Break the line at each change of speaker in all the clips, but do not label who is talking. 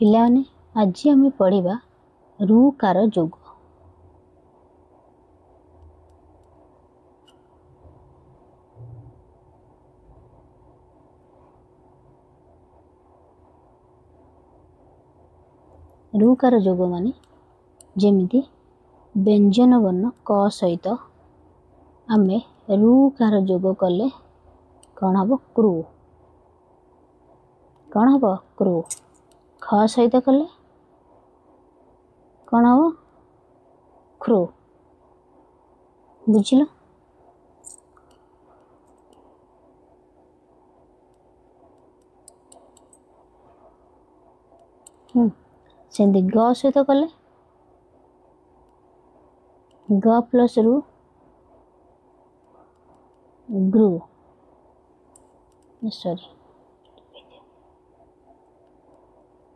पिलाने आज आम पढ़ा रुकार जोग। रुकार जोग माने जेमिति व्यंजन वर्ण क सहित आमे रुकार जोग कले कौन हम क्रू। कौन हम क्रू। ख सहित कले कौन हम क्रू। बुझल। सेमती ग सहित कले ग प्लस रु ग्रू। सॉरी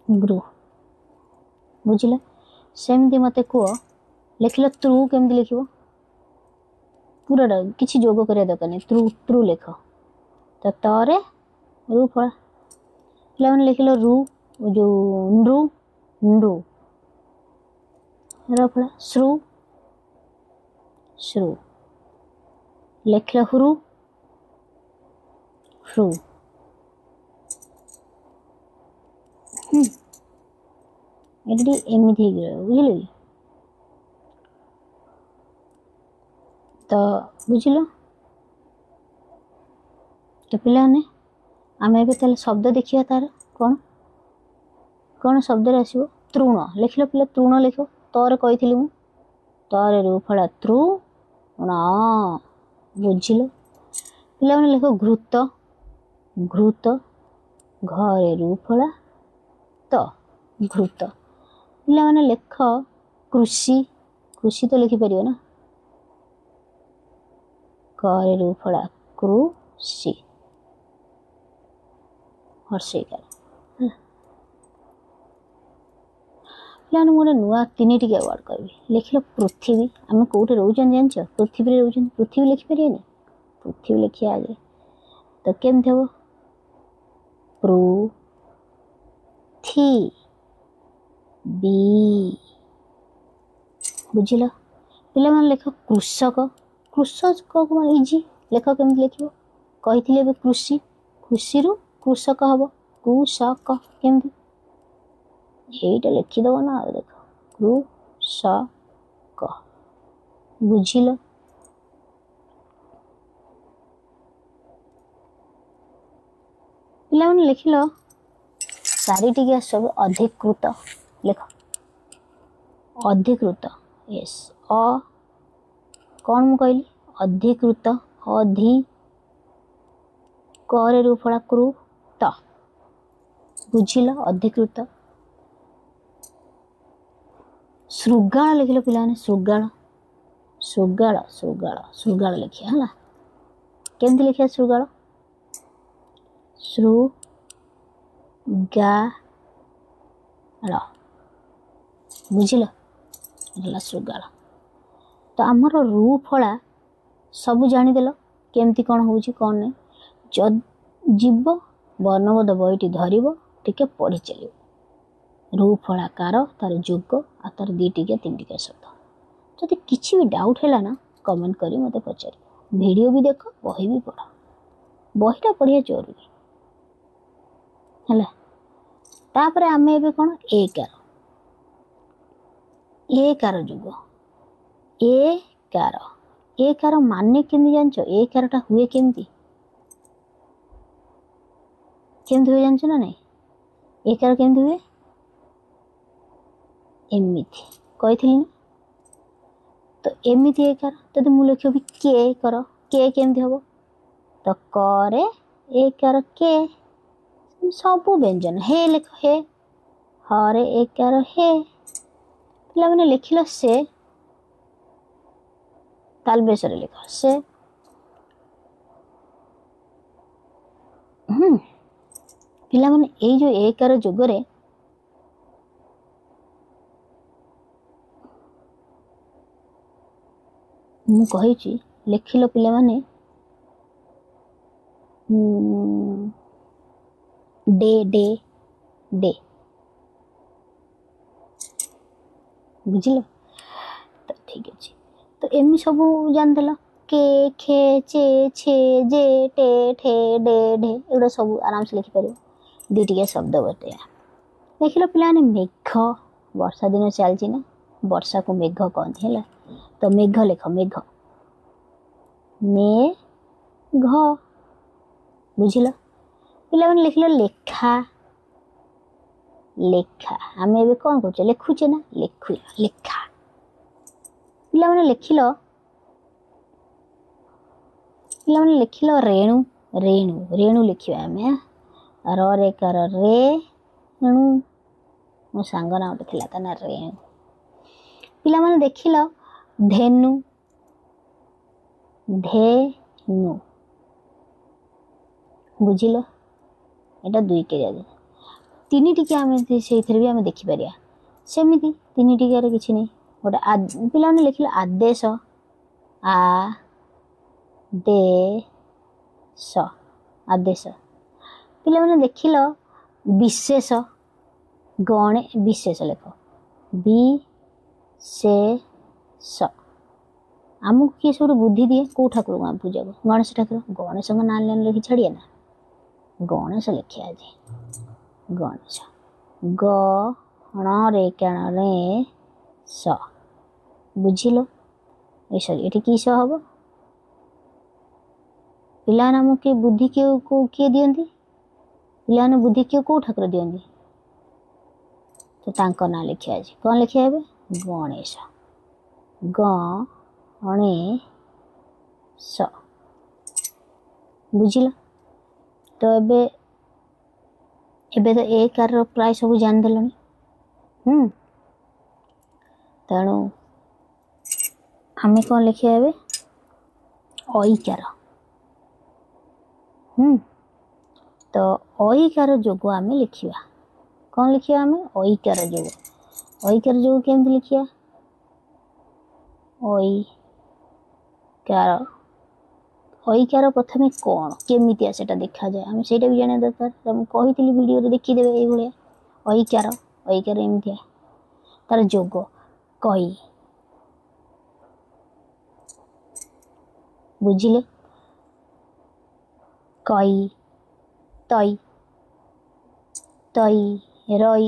ग्रू। बुझल। सेमती मते कह लिखल त्रु केमती लिख पूराटा किसी जोग कर दरकार नहीं। त्रु त्रु लिख तो तरे रु फला पे लिखल रु जो नृ नृ रफला श्रु श्रु लिखल ह्रु ह्रु। ये एमती बुझल कि तो बुझल। तो पिलाने आम ए शब्द देखिए तार कौन कौन शब्द आसो तृण लिखल पिला तृण लिख तर कही मु तर रु फला तृ बुझल। पिला लिख घृत घृत घरे रु फला तो घृत। पिला लिख कृषि कृषि तो लिखिपर ना करे रु फला कृषि हर्षिकार। पे गोटे नुआ तीन टिक वर्ड करी लिखल पृथ्वी आम कौटे रोचन जान पृथ्वी रोचन पृथ्वी लिखिपर पृथ्वी लिखिए आगे तो केमती हम बी बुझल। पे लिख कृषक कृषक मान इजी लिख केमती लिख कही कृषि कृषि रु कृषक हम कृषक केमती यहीटा लिखिदेव ना देख कृषक बुझल। पे लिखल चार टिकिया सब अधिकृत लिख अधिकृत यस अ कौन मु कहली अधिकृत अधि करे रु फला कृ त बुझल अधिकृत। श्रृगाल लिखल पिलाने श्रृगाल श्रृगाल श्रृगाल श्रृगाल लिखिया है केमती लिखिया श्रृगाल श्रु गा बुझल श्रृगाल। तो आमर रु फला सब जानीदेल केमती कौन हो कौन नहीं जीव वर्णबोध बईटी धरब टिके पढ़ी चल रु फलाकार तार जोग आ तार दी टिकिया तीन टिकिया शब्द जदि किसी भी डाउट है ना कमेंट करी मते पचार वीडियो भी देख बही भी पढ़ बहीटा पढ़िया जरूरी है। तापर आम ए कौन एकार जोग एकार माने केमती जानच एकारटा हुए केमती केमती हुए जानच ना नहीं एकार केमती हुए एमती कही ना तो एमती एकार तो मुझे लिख भी के केमती हम तो करे एकार के सब व्यंजन हे लिख हे हरे एकार हे पे मैंने लिखल से तालबेसर लिख से पिला माने ए जो एकार जोगरे मु कही लिखिल पिला माने डे डे डे बुझिल। तो ठीक अच्छे तो एमि सब जानदेल के खे चे छे जे टे ठे डे ढे एगुड़ा सब आराम से लिखिपर दुईटिया शब्द बटे देख पे मेघ वर्षा दिन चलती ना वर्षा को मेघ कहते है तो मेघ लिख मेघ मेघ बुझिल पे लिखल लेखा लेखा आम ए कौन कर लिखुचे ना लिखु लेखा पे लिखिल पे लिखिल रेणु रेणु रेणु लिखा आम रेकार रेणु मो सांग ना गोटे था ना रेणु पे देखिल धेनु धेनु बुझिल एटा दुईटे तीन टिके आम से भी आम देखिपर सेमती तीन टिकार किसी नहीं गोटे पे लिखिल आदेश आ दे स आदेश पे देखिल विशेष गणे विशेष लेख विशेष आमको किए सब बुद्धि दिए कौ ठाकुर को आम पूजा को गणेश ठाकुर गणेश ना लिखी छाड़िए ना गणेश लिखे आज गणेश गण रे स बुझिल ये सॉरी ये कि हम पिलाने आमको बुद्धि किए दियंती पिलाने बुद्धि किए कौ ठाकुर दियंती तो तांको ना लिखे आज कौन लिखे हे गणेश गणेश बुझिल तो एबे तो ए कार प्राय सब जानदेल तेणु आम कौन लिखा हे ऐकार तो ऐकार जोग आम लिखा कौन लिखा आम ऐकार जोग केमती लिखा ऐकार प्रथम कौन केमितिया सेटा देखा जाए आम से भी जाना दरकार मुझे कही वीडियो देखीदे ये ऐकार ऐकार एमतिया तार जोग कई बुझिले कई तई तई रई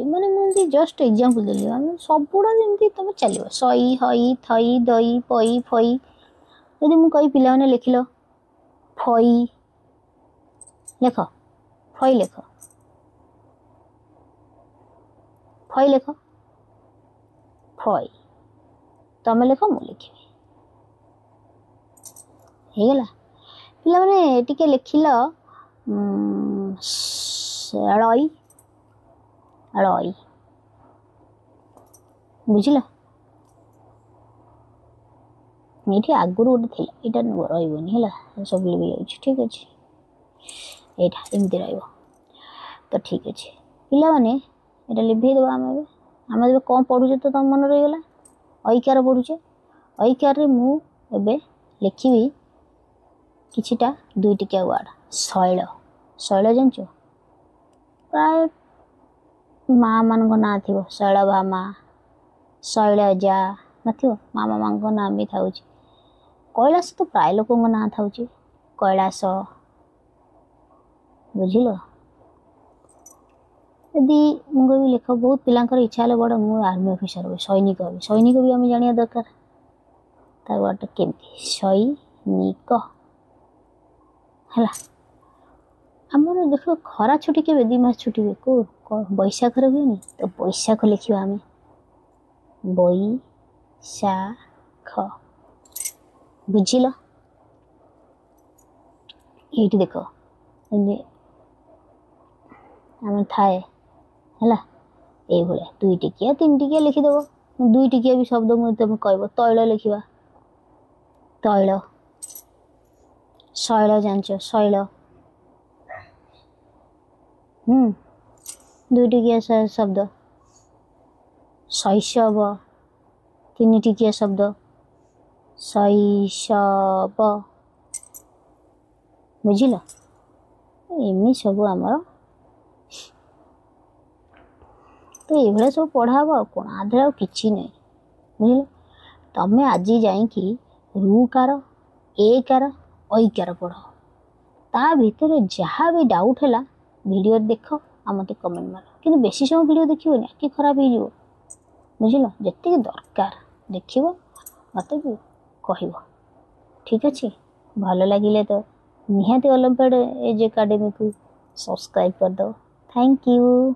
माने मुझे जस्ट एग्जांपल देली आम सबुड़ा जमी तुम चलो सई हई थई दई पई फई यदि मुझे कही पे लिखिल फई लेख फई लेख फई लेख फई तुम लेख मु लिखी होगला पे टिके लिखिल रई रई बुझिल ये आगुरी गोटे थी यहाँ रही है सब लिखी जाऊँ ठीक अच्छे यहाँ एमती तो ठीक अच्छे पे ये लिभेद आम आम कौन पढ़ुचे तो तुम मन रहीगला ऐकार पढ़ुचे ऐकार मुझे लिखी किछिटा दुई टिकिया वार्ड शैल शैल जानच प्राय माँ मान ना थी शैलभामा शैलजा नथिबो मामा माँ ना भी था कैलाश तो प्राय लोक ना था कैलाश बुझिल यदि मुझे भी लिख बहुत पिलांकर इच्छा है बड़ मुझे आर्मी ऑफिसर हो सैनिक भी आम जाना दरकार तार वर्ड केमती सैनिक है आमर देख खरा छुट्टी के 2 मास छुट्टी हुए को बैशाख हुए नहीं तो बैशाख लिखा आम बैशाख बुझिल ये देख आम थाए है ये 2 टिकिया 3 टिकिया लिखिदेव 2 टिकिया भी शब्द मुझे तुम कह तैल लिखा तैल शैल जानच शैल 2 टिकिया शब्द शैशव 3 टिकिया शब्द शैशव बुझिल एमि सब आमर तो ये सब पढ़ा हब कौन आधे आ कि नहीं बुझल। तमें आज जाइकी रुकार एकार ऐकार पढ़ ता भितर जहाँ भी डाउट है वीडियो देख आ मत कमेंट मार कि बेसी समय वीडियो देखिए आखि खराब हो बुझल जी दरकार देख मत भी कह ठीक अच्छे भल लगे तो निहाती ओलंपियाड एज एकेडमी को सब्सक्राइब कर दो। Thank you.